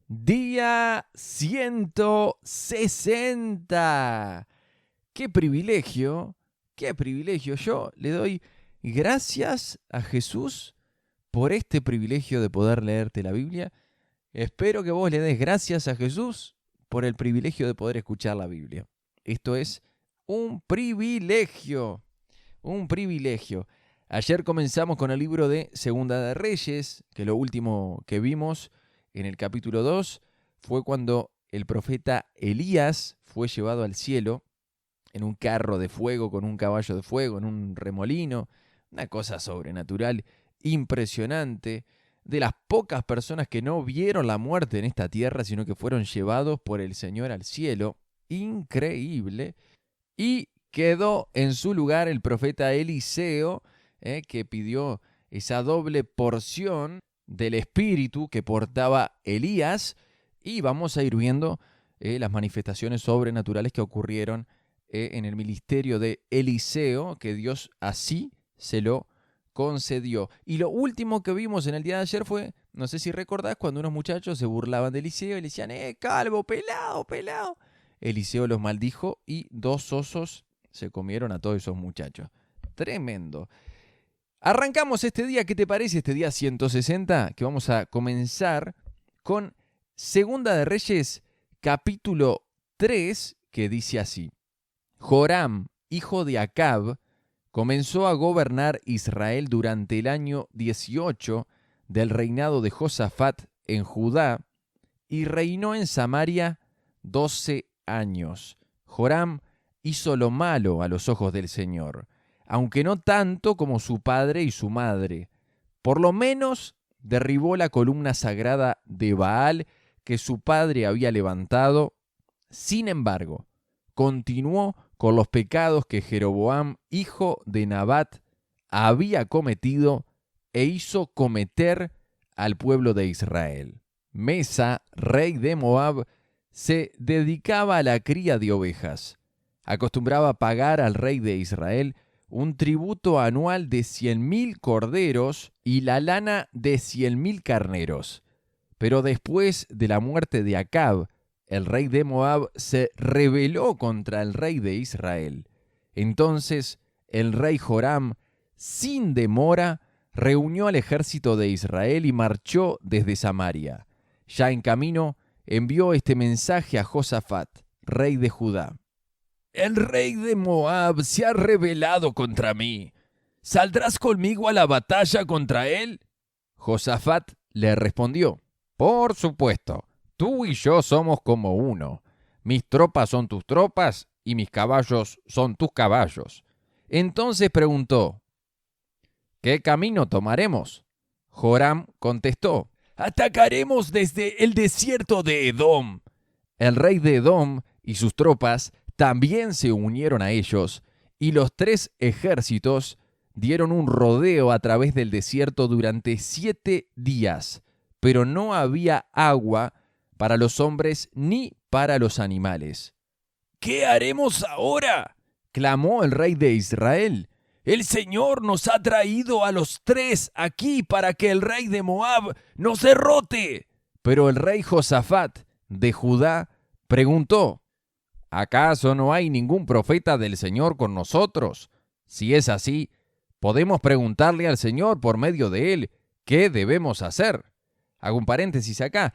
Día 160. ¡Qué privilegio! ¡Qué privilegio! Yo le doy gracias a Jesús por este privilegio de poder leerte la Biblia. Espero que vos le des gracias a Jesús por el privilegio de poder escuchar la Biblia. Esto es un privilegio, un privilegio. Ayer comenzamos con el libro de Segunda de Reyes, que lo último que vimos en el capítulo 2 fue cuando el profeta Elías fue llevado al cielo en un carro de fuego, con un caballo de fuego, en un remolino, una cosa sobrenatural, impresionante, de las pocas personas que no vieron la muerte en esta tierra, sino que fueron llevados por el Señor al cielo, increíble, y quedó en su lugar el profeta Eliseo, que pidió esa doble porción del espíritu que portaba Elías, y vamos a ir viendo las manifestaciones sobrenaturales que ocurrieron en el ministerio de Eliseo, que Dios así se lo concedió. Y lo último que vimos en el día de ayer fue, no sé si recordás, cuando unos muchachos se burlaban de Eliseo y le decían, calvo, pelado, pelado. Eliseo los maldijo y 2 osos se comieron a todos esos muchachos. Tremendo. Arrancamos este día, ¿qué te parece? Este día 160, que vamos a comenzar con Segunda de Reyes, capítulo 3, que dice así. Joram, hijo de Acab, comenzó a gobernar Israel durante el año 18 del reinado de Josafat en Judá y reinó en Samaria 12 años. Joram hizo lo malo a los ojos del Señor, aunque no tanto como su padre y su madre. Por lo menos derribó la columna sagrada de Baal que su padre había levantado. Sin embargo, continuó con los pecados que Jeroboam, hijo de Nabat, había cometido e hizo cometer al pueblo de Israel. Mesa, rey de Moab, se dedicaba a la cría de ovejas. Acostumbraba pagar al rey de Israel un tributo anual de 100,000 corderos y la lana de 100,000 carneros. Pero después de la muerte de Acab, el rey de Moab se rebeló contra el rey de Israel. Entonces el rey Joram, sin demora, reunió al ejército de Israel y marchó desde Samaria. Ya en camino, envió este mensaje a Josafat, rey de Judá. El rey de Moab se ha rebelado contra mí. ¿Saldrás conmigo a la batalla contra él? Josafat le respondió, por supuesto. Tú y yo somos como uno. Mis tropas son tus tropas y mis caballos son tus caballos. Entonces preguntó, ¿qué camino tomaremos? Joram contestó, atacaremos desde el desierto de Edom. El rey de Edom y sus tropas también se unieron a ellos, y los 3 ejércitos dieron un rodeo a través del desierto durante 7 días, pero no había agua para los hombres ni para los animales. ¿Qué haremos ahora?, clamó el rey de Israel. El Señor nos ha traído a los 3 aquí para que el rey de Moab nos derrote. Pero el rey Josafat de Judá preguntó, ¿acaso no hay ningún profeta del Señor con nosotros? Si es así, podemos preguntarle al Señor por medio de él qué debemos hacer. Hago un paréntesis acá.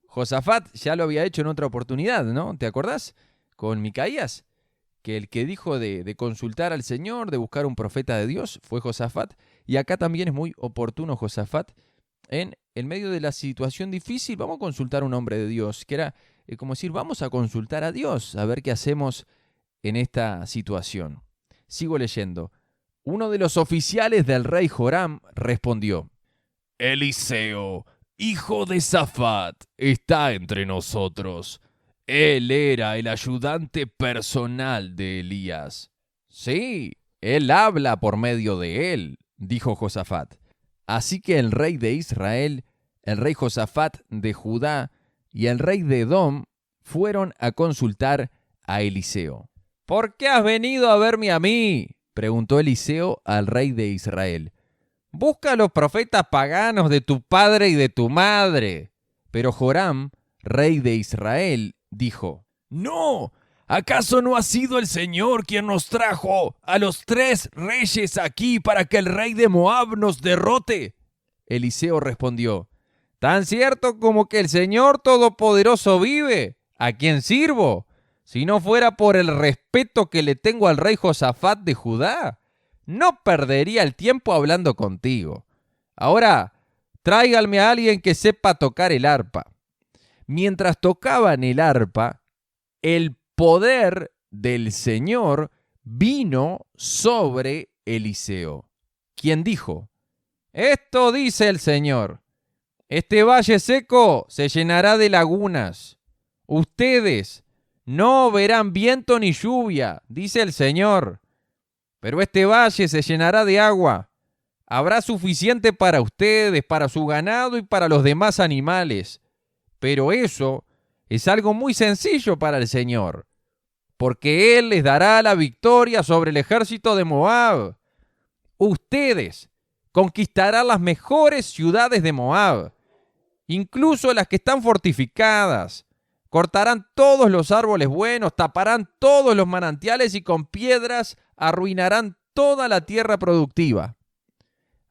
Josafat ya lo había hecho en otra oportunidad, ¿no? ¿Te acordás? Con Micaías, que el que dijo de consultar al Señor, de buscar un profeta de Dios, fue Josafat. Y acá también es muy oportuno Josafat. En medio de la situación difícil, vamos a consultar a un hombre de Dios, que era como decir, vamos a consultar a Dios, a ver qué hacemos en esta situación. Sigo leyendo. Uno de los oficiales del rey Joram respondió, Eliseo, hijo de Safat, está entre nosotros. Él era el ayudante personal de Elías. Sí, él habla por medio de él, dijo Josafat. Así que el rey de Israel, el rey Josafat de Judá y el rey de Edom fueron a consultar a Eliseo. ¿Por qué has venido a verme a mí?, preguntó Eliseo al rey de Israel. Busca a los profetas paganos de tu padre y de tu madre. Pero Joram, rey de Israel, dijo: «No, ¿acaso no ha sido el Señor quien nos trajo a los 3 reyes aquí para que el rey de Moab nos derrote?» Eliseo respondió: «Tan cierto como que el Señor Todopoderoso vive, ¿a quien sirvo? Si no fuera por el respeto que le tengo al rey Josafat de Judá, no perdería el tiempo hablando contigo. Ahora, tráiganme a alguien que sepa tocar el arpa». Mientras tocaban el arpa, el poder del Señor vino sobre Eliseo, quien dijo: «Esto dice el Señor: este valle seco se llenará de lagunas. Ustedes no verán viento ni lluvia, dice el Señor, pero este valle se llenará de agua. Habrá suficiente para ustedes, para su ganado y para los demás animales. Pero eso es algo muy sencillo para el Señor, porque Él les dará la victoria sobre el ejército de Moab. Ustedes conquistarán las mejores ciudades de Moab, incluso las que están fortificadas. Cortarán todos los árboles buenos, taparán todos los manantiales y con piedras arruinarán toda la tierra productiva».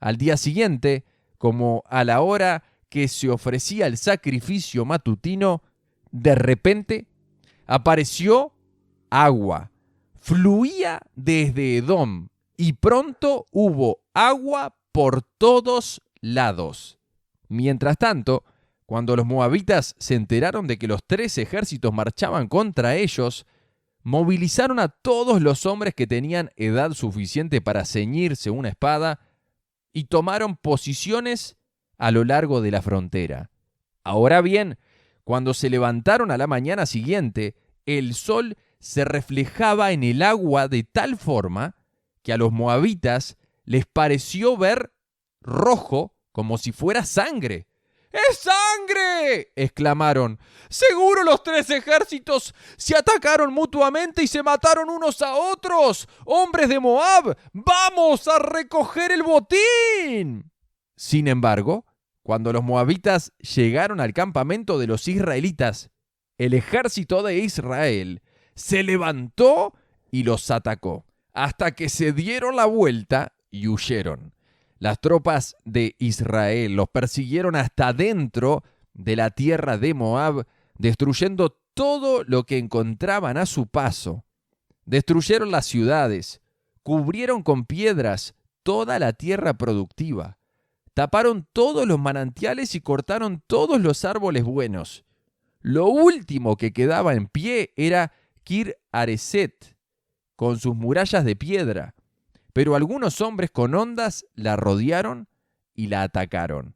Al día siguiente, como a la hora que se ofrecía el sacrificio matutino, de repente apareció agua. Fluía desde Edom y pronto hubo agua por todos lados. Mientras tanto, cuando los moabitas se enteraron de que los 3 ejércitos marchaban contra ellos, movilizaron a todos los hombres que tenían edad suficiente para ceñirse una espada y tomaron posiciones a lo largo de la frontera. Ahora bien, cuando se levantaron a la mañana siguiente, el sol se reflejaba en el agua de tal forma que a los moabitas les pareció ver rojo como si fuera sangre. ¡Es sangre!, exclamaron. «Seguro los 3 ejércitos se atacaron mutuamente y se mataron unos a otros. ¡Hombres de Moab, vamos a recoger el botín!». Sin embargo, cuando los moabitas llegaron al campamento de los israelitas, el ejército de Israel se levantó y los atacó, hasta que se dieron la vuelta y huyeron. Las tropas de Israel los persiguieron hasta dentro de la tierra de Moab, destruyendo todo lo que encontraban a su paso. Destruyeron las ciudades, cubrieron con piedras toda la tierra productiva, taparon todos los manantiales y cortaron todos los árboles buenos. Lo último que quedaba en pie era Kir Hareset, con sus murallas de piedra. Pero algunos hombres con hondas la rodearon y la atacaron.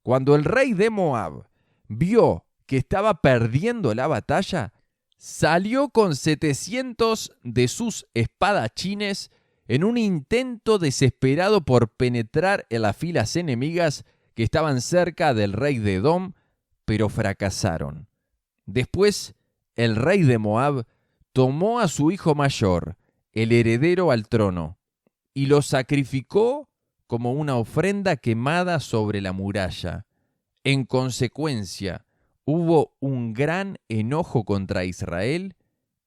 Cuando el rey de Moab vio que estaba perdiendo la batalla, salió con 700 de sus espadachines en un intento desesperado por penetrar en las filas enemigas que estaban cerca del rey de Edom, pero fracasaron. Después, el rey de Moab tomó a su hijo mayor, el heredero al trono, y lo sacrificó como una ofrenda quemada sobre la muralla. En consecuencia, hubo un gran enojo contra Israel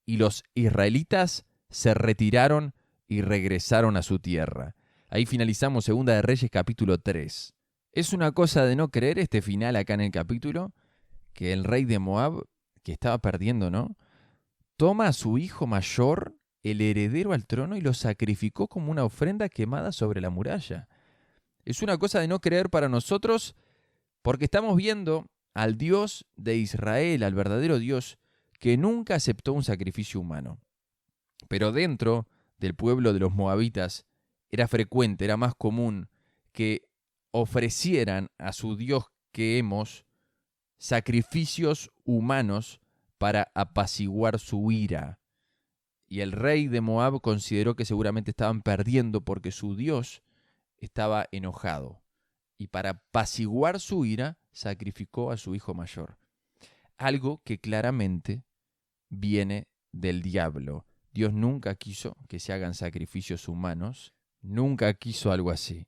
y los israelitas se retiraron y regresaron a su tierra. Ahí finalizamos Segunda de Reyes capítulo 3. Es una cosa de no creer este final acá en el capítulo, que el rey de Moab, que estaba perdiendo, ¿no?, toma a su hijo mayor, el heredero al trono, y lo sacrificó como una ofrenda quemada sobre la muralla. Es una cosa de no creer para nosotros, porque estamos viendo al Dios de Israel, al verdadero Dios, que nunca aceptó un sacrificio humano. Pero dentro del pueblo de los moabitas era frecuente, era más común que ofrecieran a su Dios Quemos sacrificios humanos para apaciguar su ira. Y el rey de Moab consideró que seguramente estaban perdiendo porque su Dios estaba enojado. Y para apaciguar su ira, sacrificó a su hijo mayor. Algo que claramente viene del diablo. Dios nunca quiso que se hagan sacrificios humanos. Nunca quiso algo así.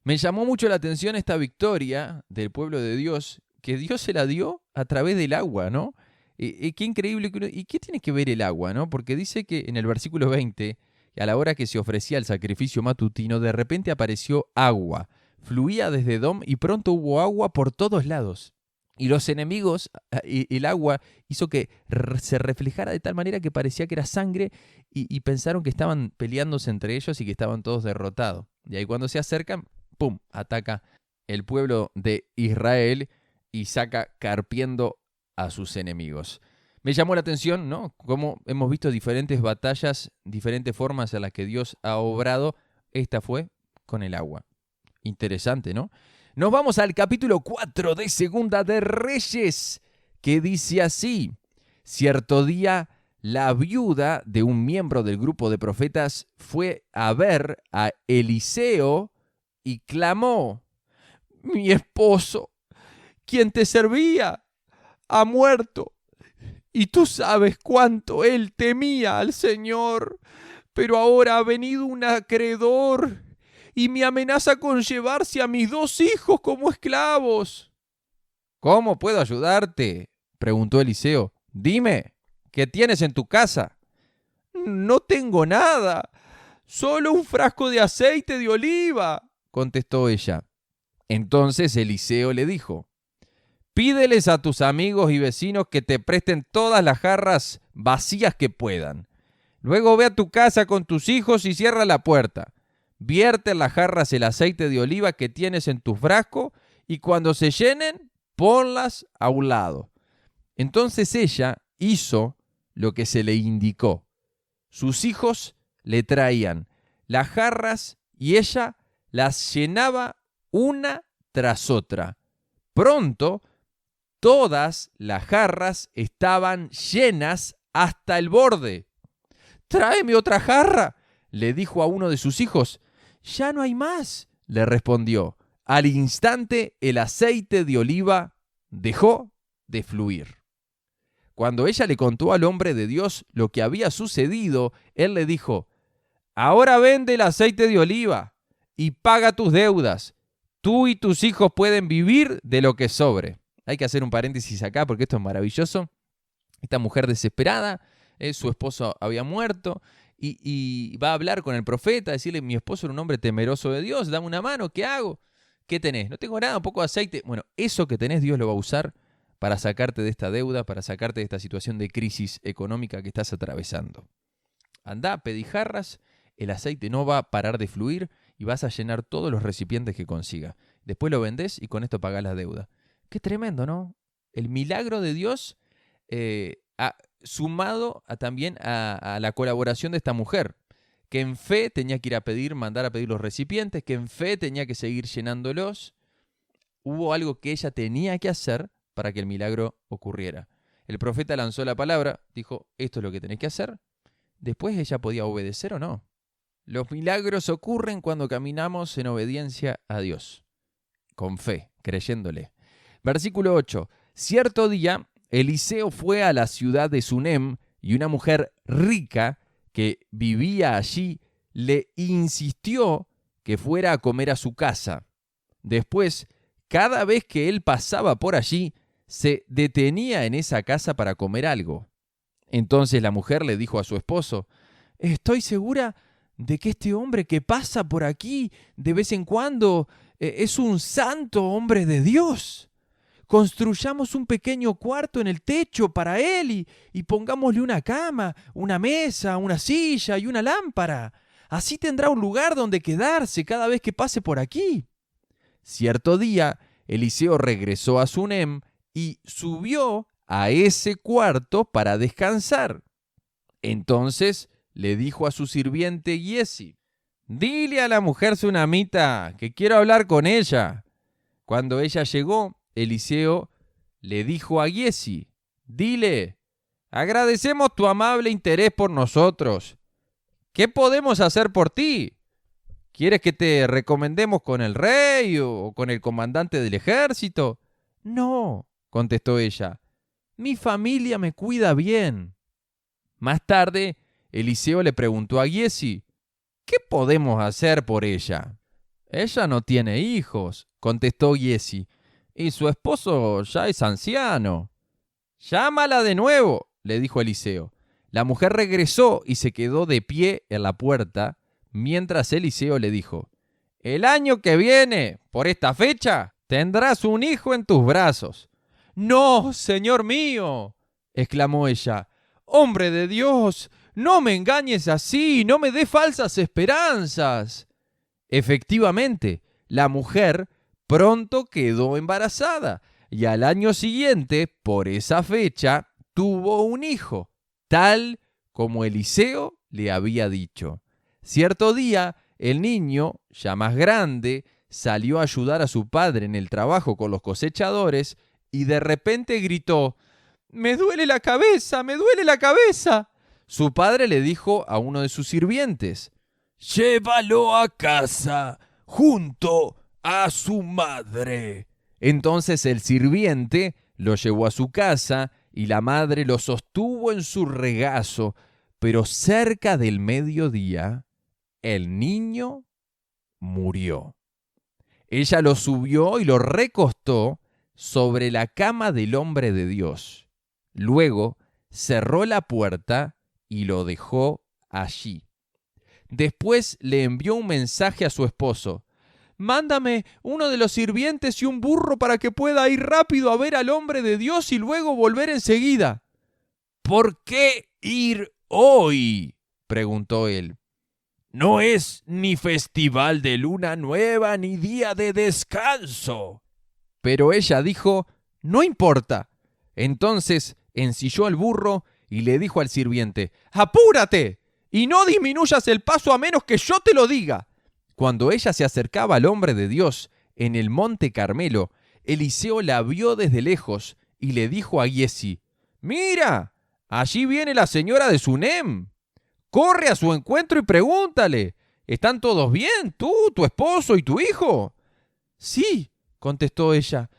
Me llamó mucho la atención esta victoria del pueblo de Dios, que Dios se la dio a través del agua, ¿no? Qué increíble. ¿Y qué tiene que ver el agua, no? Porque dice que en el versículo 20, a la hora que se ofrecía el sacrificio matutino, de repente apareció agua. Fluía desde Edom y pronto hubo agua por todos lados. Y los enemigos, el agua hizo que se reflejara de tal manera que parecía que era sangre y pensaron que estaban peleándose entre ellos y que estaban todos derrotados. Y ahí cuando se acercan, ¡pum!, ataca el pueblo de Israel y saca carpiendo a sus enemigos. Me llamó la atención, ¿no?, cómo hemos visto diferentes batallas, diferentes formas en las que Dios ha obrado. Esta fue con el agua. Interesante, ¿no? Nos vamos al capítulo 4 de Segunda de Reyes, que dice así: cierto día, la viuda de un miembro del grupo de profetas fue a ver a Eliseo y clamó: mi esposo, quien te servía, ha muerto, y tú sabes cuánto él temía al Señor, pero ahora ha venido un acreedor y me amenaza con llevarse a mis 2 hijos como esclavos. ¿Cómo puedo ayudarte?, preguntó Eliseo. Dime, ¿qué tienes en tu casa? No tengo nada, solo un frasco de aceite de oliva, contestó ella. Entonces Eliseo le dijo: pídeles a tus amigos y vecinos que te presten todas las jarras vacías que puedan. Luego ve a tu casa con tus hijos y cierra la puerta. Vierte en las jarras el aceite de oliva que tienes en tu frasco y cuando se llenen, ponlas a un lado. Entonces ella hizo lo que se le indicó. Sus hijos le traían las jarras y ella las llenaba una tras otra. Pronto, todas las jarras estaban llenas hasta el borde. «Tráeme otra jarra», le dijo a uno de sus hijos. «Ya no hay más», le respondió. Al instante el aceite de oliva dejó de fluir. Cuando ella le contó al hombre de Dios lo que había sucedido, él le dijo: «Ahora vende el aceite de oliva y paga tus deudas. Tú y tus hijos pueden vivir de lo que sobre». Hay que hacer un paréntesis acá porque esto es maravilloso. Esta mujer desesperada, su esposo había muerto y va a hablar con el profeta, a decirle: mi esposo era un hombre temeroso de Dios, dame una mano, ¿qué hago? ¿Qué tenés? No tengo nada, un poco de aceite. Bueno, eso que tenés Dios lo va a usar para sacarte de esta deuda, para sacarte de esta situación de crisis económica que estás atravesando. Andá, pedí jarras, el aceite no va a parar de fluir y vas a llenar todos los recipientes que consigas. Después lo vendés y con esto pagás la deuda. Qué tremendo, ¿no? El milagro de Dios sumado también a la colaboración de esta mujer, que en fe tenía que ir a pedir, mandar a pedir los recipientes, que en fe tenía que seguir llenándolos. Hubo algo que ella tenía que hacer para que el milagro ocurriera. El profeta lanzó la palabra, dijo: esto es lo que tenés que hacer. Después ella podía obedecer o no. Los milagros ocurren cuando caminamos en obediencia a Dios, con fe, creyéndole. Versículo 8. Cierto día, Eliseo fue a la ciudad de Sunem y una mujer rica que vivía allí le insistió que fuera a comer a su casa. Después, cada vez que él pasaba por allí, se detenía en esa casa para comer algo. Entonces la mujer le dijo a su esposo: estoy segura de que este hombre que pasa por aquí de vez en cuando es un santo hombre de Dios. Construyamos un pequeño cuarto en el techo para él y pongámosle una cama, una mesa, una silla y una lámpara. Así tendrá un lugar donde quedarse cada vez que pase por aquí. Cierto día, Eliseo regresó a Sunem y subió a ese cuarto para descansar. Entonces le dijo a su sirviente Giesi: dile a la mujer sunamita que quiero hablar con ella. Cuando ella llegó, Eliseo le dijo a Giesi: dile, agradecemos tu amable interés por nosotros. ¿Qué podemos hacer por ti? ¿Quieres que te recomendemos con el rey o con el comandante del ejército? No, contestó ella, mi familia me cuida bien. Más tarde, Eliseo le preguntó a Giesi: ¿qué podemos hacer por ella? Ella no tiene hijos, contestó Giesi. y su esposo ya es anciano. Llámala de nuevo, le dijo Eliseo. La mujer regresó y se quedó de pie en la puerta, mientras Eliseo le dijo, el año que viene, por esta fecha, tendrás un hijo en tus brazos. No, señor mío, exclamó ella. Hombre de Dios, no me engañes así, no me des falsas esperanzas. Efectivamente, la mujer pronto quedó embarazada y al año siguiente, por esa fecha, tuvo un hijo, tal como Eliseo le había dicho. Cierto día, el niño, ya más grande, salió a ayudar a su padre en el trabajo con los cosechadores y de repente gritó, «¡Me duele la cabeza! ¡Me duele la cabeza!». Su padre le dijo a uno de sus sirvientes, «Llévalo a casa junto a su madre». Entonces el sirviente lo llevó a su casa y la madre lo sostuvo en su regazo, pero cerca del mediodía el niño murió. Ella lo subió y lo recostó sobre la cama del hombre de Dios. Luego cerró la puerta y lo dejó allí. Después le envió un mensaje a su esposo. «Mándame uno de los sirvientes y un burro para que pueda ir rápido a ver al hombre de Dios y luego volver enseguida». «¿Por qué ir hoy?», preguntó él. «No es ni festival de luna nueva ni día de descanso». Pero ella dijo, «No importa». Entonces ensilló al burro y le dijo al sirviente, «¡Apúrate! Y no disminuyas el paso a menos que yo te lo diga». Cuando ella se acercaba al hombre de Dios en el monte Carmelo, Eliseo la vio desde lejos y le dijo a Giesi, «Mira, allí viene la señora de Sunem. Corre a su encuentro y pregúntale, ¿están todos bien, tú, tu esposo y tu hijo?» «Sí», contestó ella,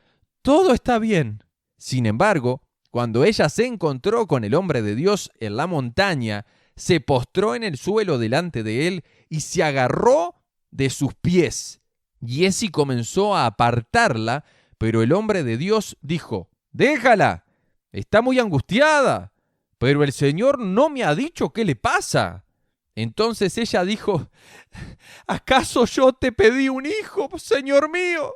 «todo está bien». Sin embargo, cuando ella se encontró con el hombre de Dios en la montaña, se postró en el suelo delante de él y se agarró de sus pies. Giesi comenzó a apartarla, pero el hombre de Dios dijo, «Déjala, está muy angustiada, pero el Señor no me ha dicho qué le pasa». Entonces ella dijo, «¿Acaso yo te pedí un hijo, Señor mío?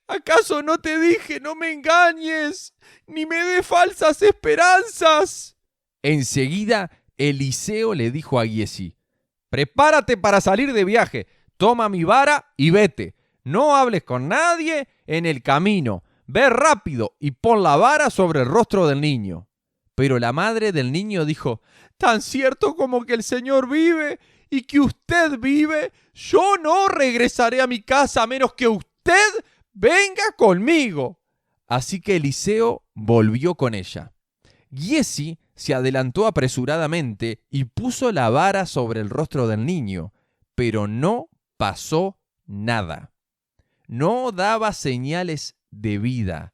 ¿Acaso no te dije, no me engañes, ni me des falsas esperanzas?» Enseguida Eliseo le dijo a Giesi, «Prepárate para salir de viaje, toma mi vara y vete. No hables con nadie en el camino. Ve rápido y pon la vara sobre el rostro del niño». Pero la madre del niño dijo, «Tan cierto como que el Señor vive y que usted vive, yo no regresaré a mi casa a menos que usted venga conmigo». Así que Eliseo volvió con ella. Giesi se adelantó apresuradamente y puso la vara sobre el rostro del niño, pero no pasó nada. No daba señales de vida.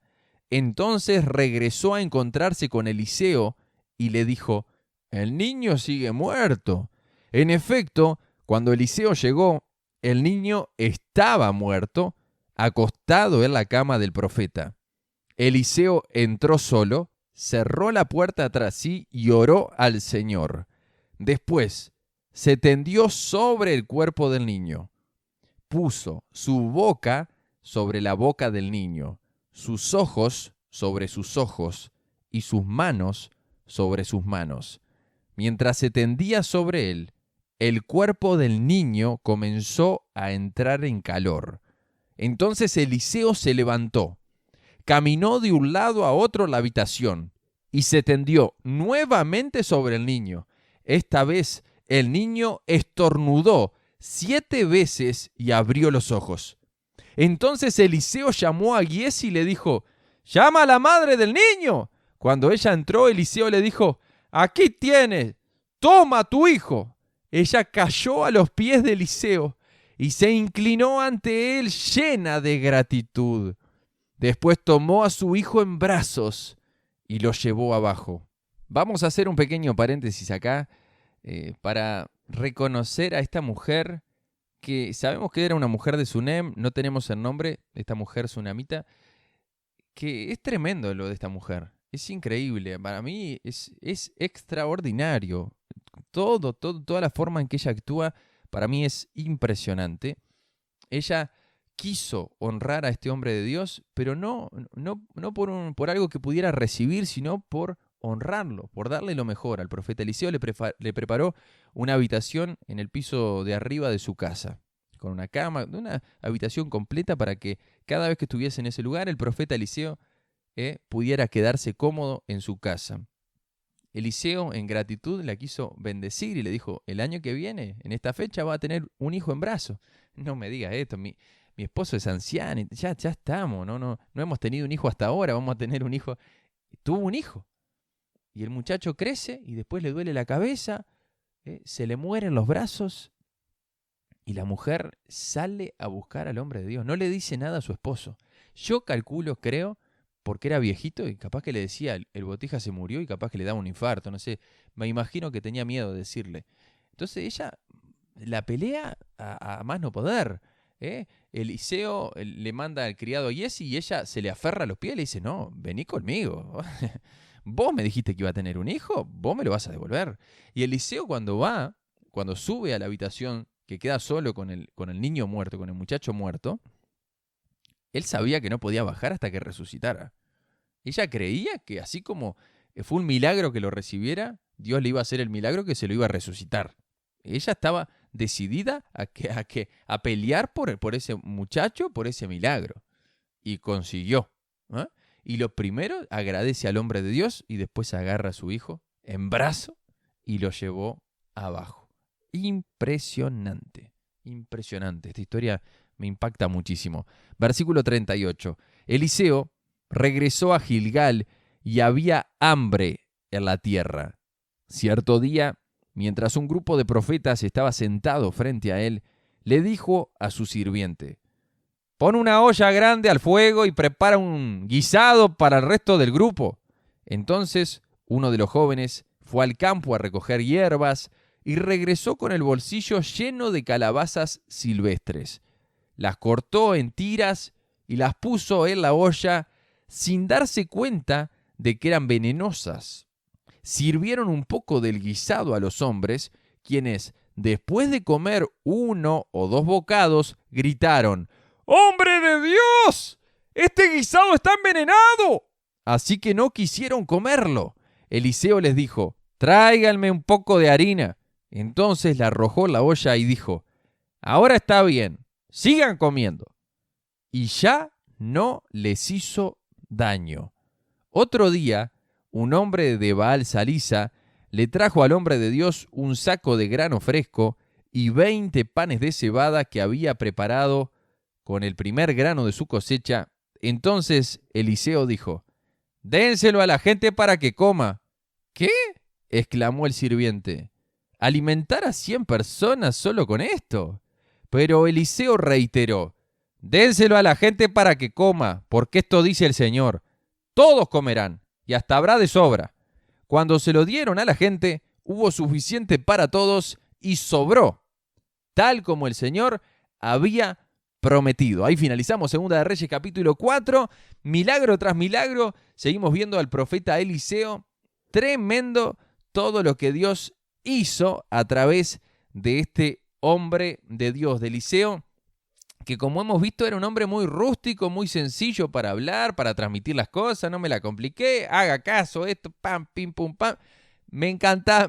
Entonces regresó a encontrarse con Eliseo y le dijo, «El niño sigue muerto». En efecto, cuando Eliseo llegó, el niño estaba muerto, acostado en la cama del profeta. Eliseo entró solo, cerró la puerta tras sí y oró al Señor. Después se tendió sobre el cuerpo del niño. Puso su boca sobre la boca del niño, sus ojos sobre sus ojos y sus manos sobre sus manos. Mientras se tendía sobre él, el cuerpo del niño comenzó a entrar en calor. Entonces Eliseo se levantó, caminó de un lado a otro la habitación y se tendió nuevamente sobre el niño. Esta vez el niño estornudó 7 veces y abrió los ojos. Entonces Eliseo llamó a Giesi y le dijo, «Llama a la madre del niño». Cuando ella entró, Eliseo le dijo, «Aquí tienes, toma a tu hijo». Ella cayó a los pies de Eliseo y se inclinó ante él llena de gratitud. Después tomó a su hijo en brazos y lo llevó abajo. Vamos a hacer un pequeño paréntesis acá para reconocer a esta mujer que sabemos que era una mujer de Sunem, no tenemos el nombre de esta mujer sunamita, que es tremendo lo de esta mujer. Es increíble. Para mí es extraordinario. Toda la forma en que ella actúa, para mí es impresionante. Ella quiso honrar a este hombre de Dios, pero no por algo que pudiera recibir, sino por honrarlo, por darle lo mejor. Al profeta Eliseo le preparó una habitación en el piso de arriba de su casa, con una cama, una habitación completa para que cada vez que estuviese en ese lugar, el profeta Eliseo pudiera quedarse cómodo en su casa. Eliseo, en gratitud, la quiso bendecir y le dijo: el año que viene, en esta fecha, va a tener un hijo en brazos. No me digas esto, mi esposo es anciano, ya estamos, no hemos tenido un hijo hasta ahora, vamos a tener un hijo. Tuvo un hijo. Y el muchacho crece y después le duele la cabeza, se le mueren los brazos y la mujer sale a buscar al hombre de Dios. No le dice nada a su esposo. Yo calculo, creo, porque era viejito y capaz que le decía, el botija se murió y capaz que le daba un infarto, no sé. Me imagino que tenía miedo de decirle. Entonces ella la pelea a más no poder. Eliseo le manda al criado a Giesi y ella se le aferra a los pies y le dice: no, vení conmigo. Vos me dijiste que iba a tener un hijo, vos me lo vas a devolver. Y Eliseo cuando sube a la habitación, que queda solo con el niño muerto, con el muchacho muerto, él sabía que no podía bajar hasta que resucitara. Ella creía que así como fue un milagro que lo recibiera, Dios le iba a hacer el milagro que se lo iba a resucitar. Ella estaba decidida a pelear por ese muchacho, por ese milagro. Y consiguió. Y lo primero, agradece al hombre de Dios y después agarra a su hijo en brazo y lo llevó abajo. Impresionante, impresionante. Esta historia me impacta muchísimo. Versículo 38. Eliseo regresó a Gilgal y había hambre en la tierra. Cierto día, mientras un grupo de profetas estaba sentado frente a él, le dijo a su sirviente: pon una olla grande al fuego y prepara un guisado para el resto del grupo. Entonces uno de los jóvenes fue al campo a recoger hierbas y regresó con el bolsillo lleno de calabazas silvestres. Las cortó en tiras y las puso en la olla sin darse cuenta de que eran venenosas. Sirvieron un poco del guisado a los hombres, quienes, después de comer 1 o 2 bocados, gritaron: ¡hombre de Dios! ¡Este guisado está envenenado! Así que no quisieron comerlo. Eliseo les dijo: tráiganme un poco de harina. Entonces la arrojó en la olla y dijo: ahora está bien, sigan comiendo. Y ya no les hizo daño. Otro día, un hombre de Baal Salisa le trajo al hombre de Dios un saco de grano fresco y 20 panes de cebada que había preparado con el primer grano de su cosecha. Entonces Eliseo dijo: dénselo a la gente para que coma. ¿Qué?, exclamó el sirviente. ¿Alimentar a 100 personas solo con esto? Pero Eliseo reiteró: dénselo a la gente para que coma, porque esto dice el Señor: todos comerán, y hasta habrá de sobra. Cuando se lo dieron a la gente, hubo suficiente para todos y sobró, tal como el Señor había prometido. Ahí finalizamos Segunda de Reyes capítulo 4, milagro tras milagro. Seguimos viendo al profeta Eliseo. Tremendo todo lo que Dios hizo a través de este hombre de Dios, de Eliseo, que como hemos visto era un hombre muy rústico, muy sencillo para hablar, para transmitir las cosas. No me la compliqué, haga caso, esto, pam, pim, pum, pam. Me encanta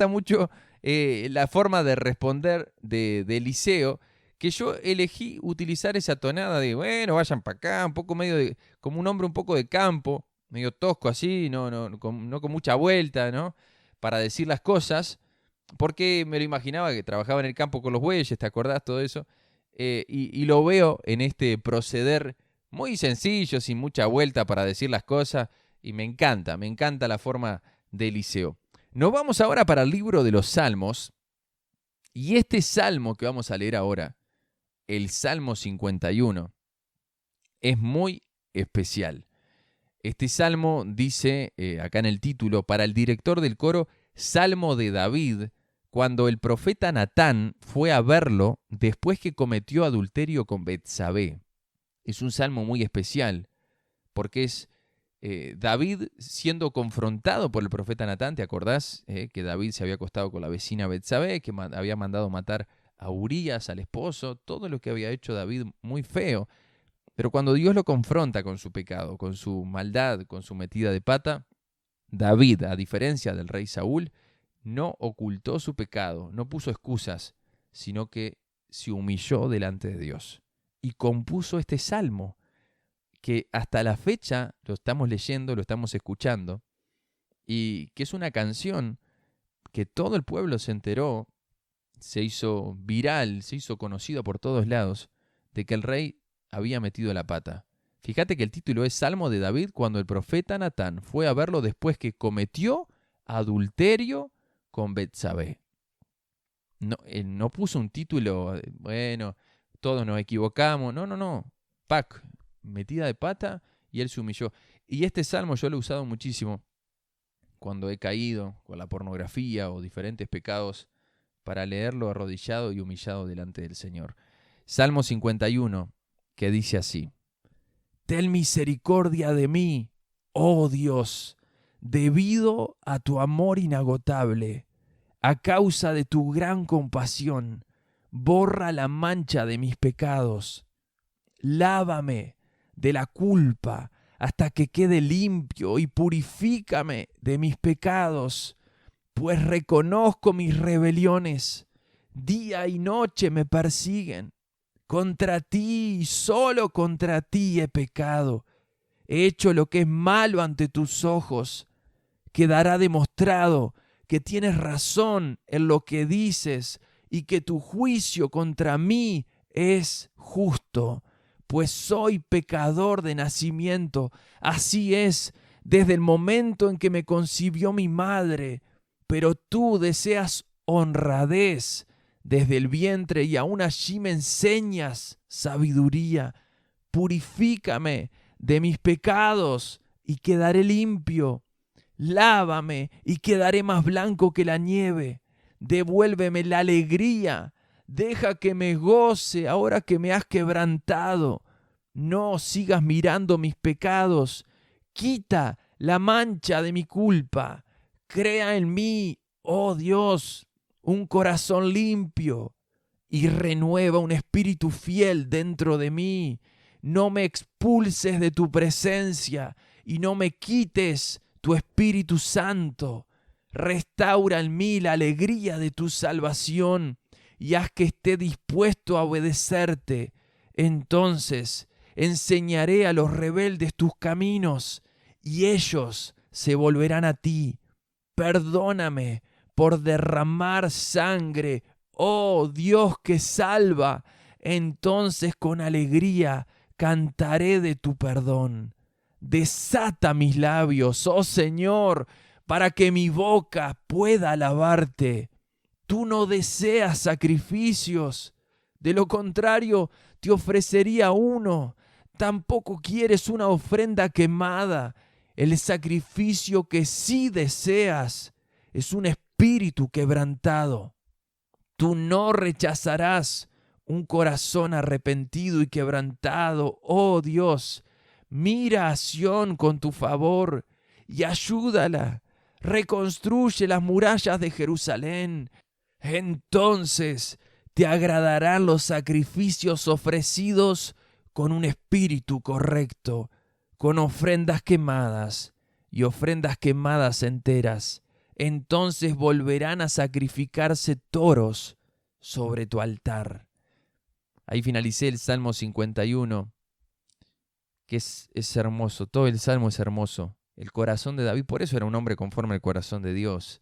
mucho la forma de responder de Eliseo, que yo elegí utilizar esa tonada de, bueno, vayan para acá, un poco medio de, como un hombre un poco de campo, medio tosco así, no con mucha vuelta, ¿no?, para decir las cosas, porque me lo imaginaba que trabajaba en el campo con los bueyes, ¿te acordás todo eso? Y lo veo en este proceder muy sencillo, sin mucha vuelta para decir las cosas, y me encanta la forma de Eliseo. Nos vamos ahora para el libro de los Salmos, y este salmo que vamos a leer ahora, el Salmo 51, es muy especial. Este salmo dice, acá en el título, para el director del coro, Salmo de David, cuando el profeta Natán fue a verlo después que cometió adulterio con Betsabé. Es un salmo muy especial, porque es David siendo confrontado por el profeta Natán. ¿Te acordás que David se había acostado con la vecina Betsabé, que había mandado matar a Urías, al esposo? Todo lo que había hecho David muy feo. Pero cuando Dios lo confronta con su pecado, con su maldad, con su metida de pata, David, a diferencia del rey Saúl, no ocultó su pecado, no puso excusas, sino que se humilló delante de Dios y compuso este salmo que hasta la fecha lo estamos leyendo, lo estamos escuchando, y que es una canción que todo el pueblo se enteró, se hizo viral, se hizo conocido por todos lados, de que el rey había metido la pata. Fíjate que el título es Salmo de David cuando el profeta Natán fue a verlo después que cometió adulterio con Betsabé. No, él no puso un título, bueno, todos nos equivocamos. No. Metida de pata y él se humilló. Y este salmo yo lo he usado muchísimo cuando he caído con la pornografía o diferentes pecados para leerlo arrodillado y humillado delante del Señor. Salmo 51, que dice así: Ten misericordia de mí, oh Dios, debido a tu amor inagotable. A causa de tu gran compasión, borra la mancha de mis pecados. Lávame de la culpa hasta que quede limpio y purifícame de mis pecados, pues reconozco mis rebeliones. Día y noche me persiguen. Contra ti y solo contra ti he pecado. He hecho lo que es malo ante tus ojos. Quedará demostrado que tienes razón en lo que dices y que tu juicio contra mí es justo, pues soy pecador de nacimiento. Así es, desde el momento en que me concibió mi madre. Pero tú deseas honradez desde el vientre y aún allí me enseñas sabiduría. Purifícame de mis pecados y quedaré limpio. Lávame y quedaré más blanco que la nieve. Devuélveme la alegría. Deja que me goce ahora que me has quebrantado. No sigas mirando mis pecados. Quita la mancha de mi culpa. Crea en mí, oh Dios, un corazón limpio y renueva un espíritu fiel dentro de mí. No me expulses de tu presencia y no me quites tu Espíritu Santo. Restaura en mí la alegría de tu salvación y haz que esté dispuesto a obedecerte. Entonces enseñaré a los rebeldes tus caminos y ellos se volverán a ti. Perdóname por derramar sangre, oh Dios que salva. Entonces con alegría cantaré de tu perdón. Desata mis labios, oh Señor, para que mi boca pueda alabarte. Tú no deseas sacrificios, de lo contrario te ofrecería uno. Tampoco quieres una ofrenda quemada. El sacrificio que sí deseas es un espíritu quebrantado. Tú no rechazarás un corazón arrepentido y quebrantado, oh Dios. Mira a Sión con tu favor y ayúdala. Reconstruye las murallas de Jerusalén. Entonces te agradarán los sacrificios ofrecidos con un espíritu correcto, con ofrendas quemadas y ofrendas quemadas enteras. Entonces volverán a sacrificarse toros sobre tu altar. Ahí finalicé el Salmo 51, que es hermoso. Todo el Salmo es hermoso. El corazón de David, por eso era un hombre conforme al corazón de Dios.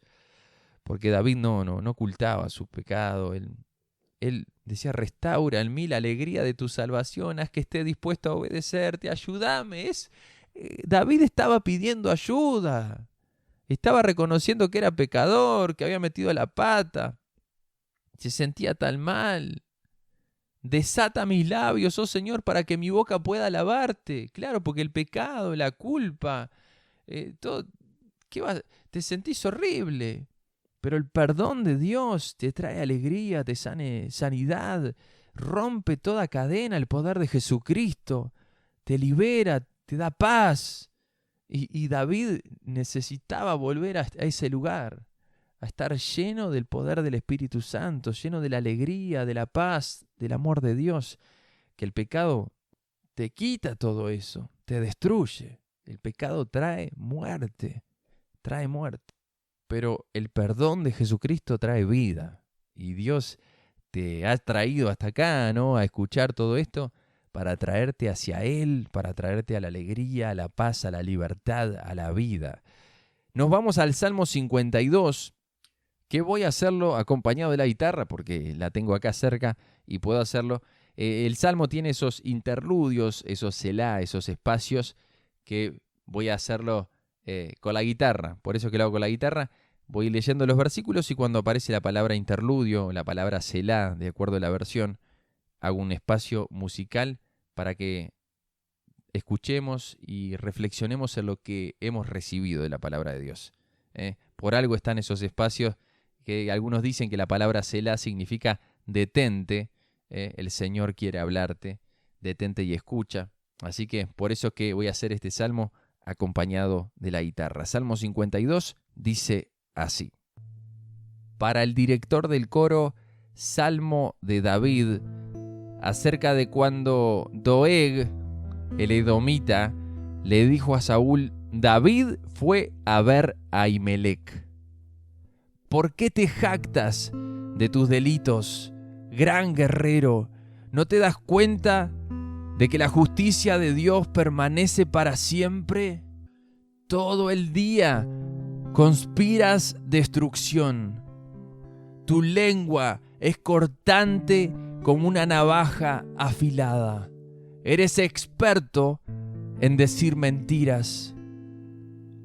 Porque David no ocultaba su pecado. Él decía, restaura en mí la alegría de tu salvación, haz que esté dispuesto a obedecerte, ayúdame. David estaba pidiendo ayuda. Estaba reconociendo que era pecador, que había metido la pata. Se sentía tan mal. Desata mis labios, oh Señor, para que mi boca pueda alabarte. Claro, porque el pecado, la culpa, todo, te sentís horrible. Pero el perdón de Dios te trae alegría, te sanidad, rompe toda cadena, el poder de Jesucristo, te libera, te da paz. Y David necesitaba volver a ese lugar, a estar lleno del poder del Espíritu Santo, lleno de la alegría, de la paz, del amor de Dios. Que el pecado te quita todo eso, te destruye. El pecado trae muerte. Pero el perdón de Jesucristo trae vida. Y Dios te ha traído hasta acá, ¿no? A escuchar todo esto para traerte hacia Él, para traerte a la alegría, a la paz, a la libertad, a la vida. Nos vamos al Salmo 52, que voy a hacerlo acompañado de la guitarra, porque la tengo acá cerca y puedo hacerlo. El Salmo tiene esos interludios, esos selá, esos espacios que voy a hacerlo con la guitarra. Por eso que lo hago con la guitarra. Voy leyendo los versículos y cuando aparece la palabra interludio, la palabra selá, de acuerdo a la versión, hago un espacio musical para que escuchemos y reflexionemos en lo que hemos recibido de la palabra de Dios. Por algo están esos espacios que algunos dicen que la palabra selá significa detente. El Señor quiere hablarte, detente y escucha. Así que por eso es que voy a hacer este salmo acompañado de la guitarra. Salmo 52 dice así. Para el director del coro, Salmo de David, acerca de cuando Doeg, el edomita, le dijo a Saúl: David fue a ver a Ahimelech. ¿Por qué te jactas de tus delitos, gran guerrero? ¿No te das cuenta de que la justicia de Dios permanece para siempre? Todo el día conspiras destrucción. Tu lengua es cortante como una navaja afilada. Eres experto en decir mentiras.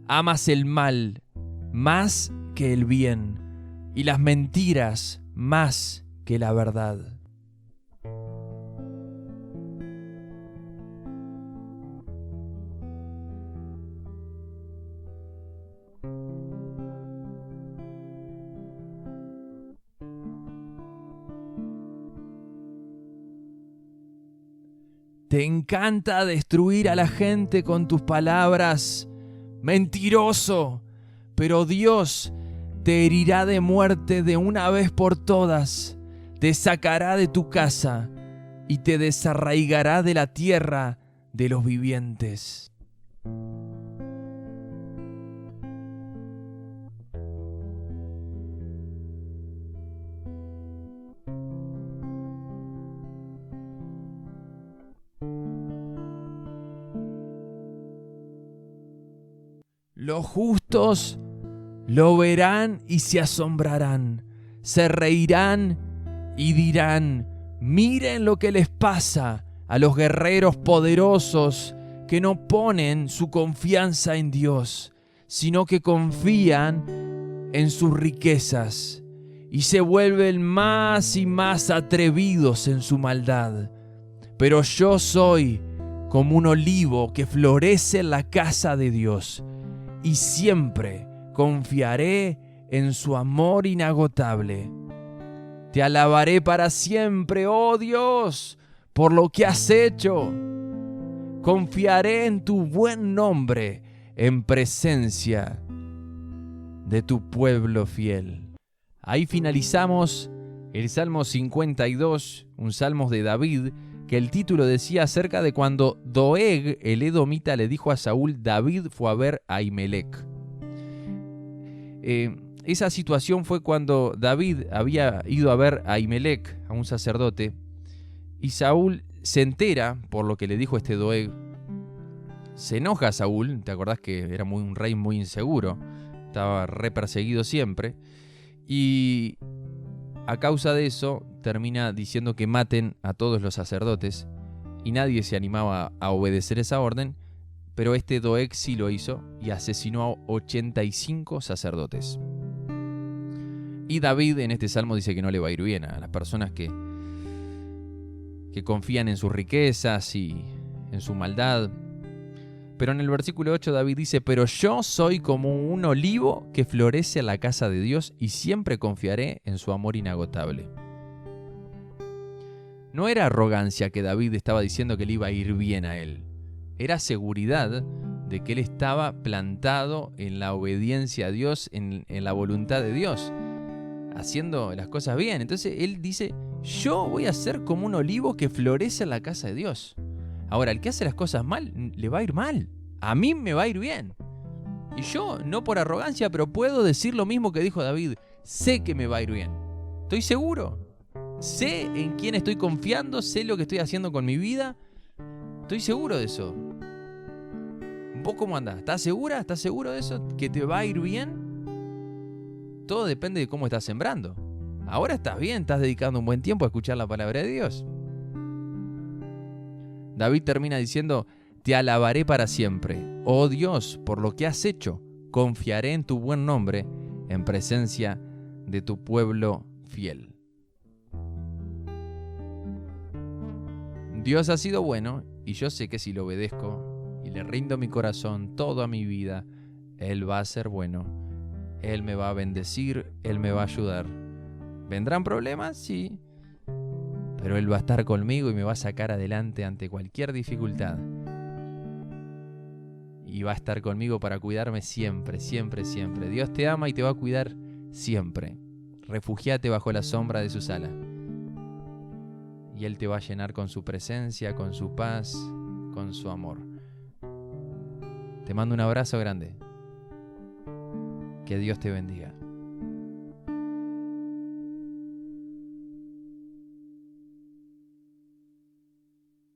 Amas el mal más que el bien y las mentiras más que la verdad. Te encanta destruir a la gente con tus palabras. Mentiroso, pero Dios te herirá de muerte de una vez por todas. Te sacará de tu casa y te desarraigará de la tierra de los vivientes. Los justos lo verán y se asombrarán, se reirán y dirán: miren lo que les pasa a los guerreros poderosos que no ponen su confianza en Dios, sino que confían en sus riquezas y se vuelven más y más atrevidos en su maldad. Pero yo soy como un olivo que florece en la casa de Dios, y siempre confiaré en su amor inagotable. Te alabaré para siempre, oh Dios, por lo que has hecho. Confiaré en tu buen nombre en presencia de tu pueblo fiel. Ahí finalizamos el Salmo 52, un salmo de David, que el título decía acerca de cuando Doeg, el edomita, le dijo a Saúl: David fue a ver a Ahimelech. Esa situación fue cuando David había ido a ver a Ahimelech, a un sacerdote, y Saúl se entera por lo que le dijo este Doeg. Se enoja Saúl, ¿te acordás que era un rey muy inseguro? Estaba re perseguido siempre, y a causa de eso termina diciendo que maten a todos los sacerdotes, y nadie se animaba a obedecer esa orden, pero este Doeg sí lo hizo y asesinó a 85 sacerdotes. Y David en este salmo dice que no le va a ir bien a las personas que confían en sus riquezas y en su maldad. Pero en el versículo 8 David dice: pero yo soy como un olivo que florece en la casa de Dios y siempre confiaré en su amor inagotable. No era arrogancia que David estaba diciendo que le iba a ir bien a él. era seguridad de que él estaba plantado en la obediencia a Dios, en la voluntad de Dios, haciendo las cosas bien. Entonces él dice, yo voy a ser como un olivo que florece en la casa de Dios. Ahora, el que hace las cosas mal, le va a ir mal. A mí me va a ir bien. Y yo, no por arrogancia, pero puedo decir lo mismo que dijo David. Sé que me va a ir bien. Estoy seguro. Sé en quién estoy confiando, sé lo que estoy haciendo con mi vida. Estoy seguro de eso. ¿Vos cómo andás? ¿Estás segura? ¿Estás seguro de eso? ¿Que te va a ir bien? Todo depende de cómo estás sembrando. Ahora estás bien, estás dedicando un buen tiempo a escuchar la palabra de Dios. David termina diciendo, te alabaré para siempre, oh Dios, por lo que has hecho. Confiaré en tu buen nombre en presencia de tu pueblo fiel. Dios ha sido bueno y yo sé que si lo obedezco y le rindo mi corazón toda mi vida, Él va a ser bueno. Él me va a bendecir, Él me va a ayudar. ¿Vendrán problemas? Sí. Pero Él va a estar conmigo y me va a sacar adelante ante cualquier dificultad. Y va a estar conmigo para cuidarme siempre, siempre, siempre. Dios te ama y te va a cuidar siempre. Refúgiate bajo la sombra de sus alas. Y Él te va a llenar con su presencia, con su paz, con su amor. Te mando un abrazo grande. Que Dios te bendiga.